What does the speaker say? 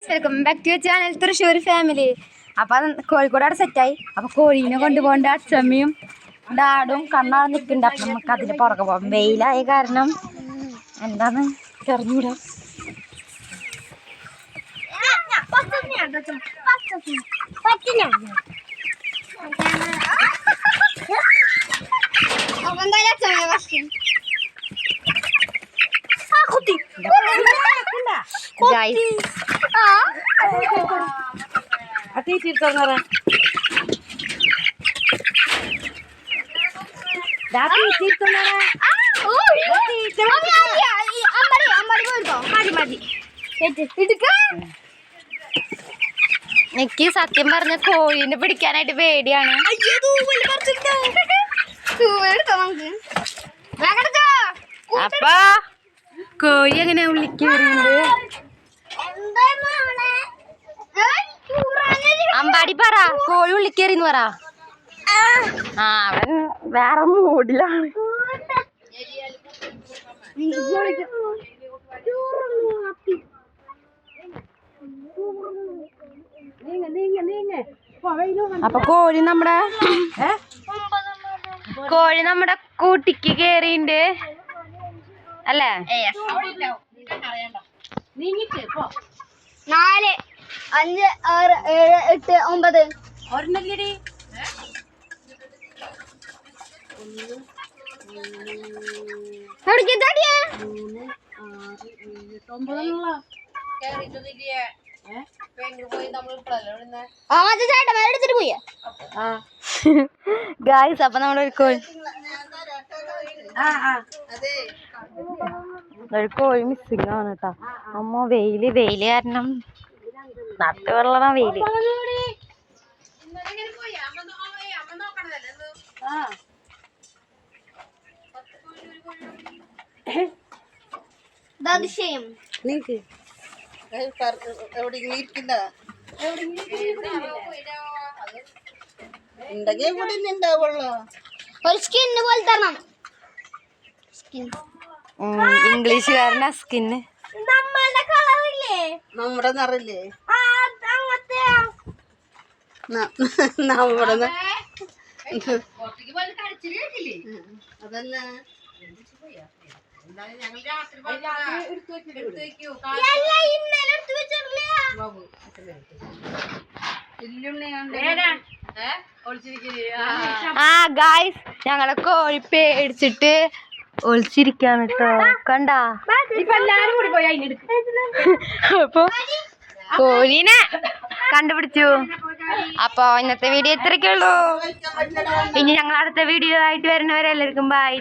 Welcome back to channel Thrissur family. അപ്പം കോഴിക്കോട് അവിടെ സെറ്റായി. അപ്പം കോഴീനെ കൊണ്ടുപോകേണ്ട അച്ഛമ്മയും ഡാഡും കണ്ണാണ് നിൽക്കുന്നുണ്ട്. അപ്പം നമുക്ക് അതിന് പുറകെ പോകാം. വെയിലായ കാരണം എന്താന്ന് തെറിഞ്ഞൂടാ. എനിക്ക് സത്യം പറഞ്ഞ കോഴീനെ പിടിക്കാനായിട്ട് പേടിയാണ്. അപ്പൊ കോഴി എങ്ങനെ ഉള്ളിക്കേറിയുണ്ട്. അമ്പാടി പറ, കോഴി ഉള്ളിക്കേറിന്ന് പറ. ആ അവൻ വേറെ മൂഡിലാണ്. അപ്പൊ കോഴി നമ്മുടെ കൂട്ടിക്ക് കേറിണ്ട് അല്ലേ? 4 5 6 7 8 9 ഗായ്സ്, അപ്പൊ നമ്മളൊരു കോഴി മിസ്സിങ് ആണ് കേട്ടോ. അമ്മ വെയില് കാരണം നട്ട് വെള്ളണ വെയില്. ഇംഗ്ലീഷുകാരനാ സ്കിന്ന്. നമ്മുടെ നിറയില്ലേ നമ്മുടെ അതല്ല ഗായ്സ്, ഞങ്ങളെ കോഴി പേടിച്ചിട്ട് ഒളിച്ചിരിക്കാണ് കേട്ടോ. കണ്ടാ? അപ്പൊ കോഴീനെ കണ്ടുപിടിച്ചു. അപ്പൊ ഇന്നത്തെ വീഡിയോ ഇത്രയൊക്കെ ഉള്ളൂ. ഇനി ഞങ്ങൾ അടുത്ത വീഡിയോ ആയിട്ട് വരുന്നവരെല്ലാവർക്കും ബൈ.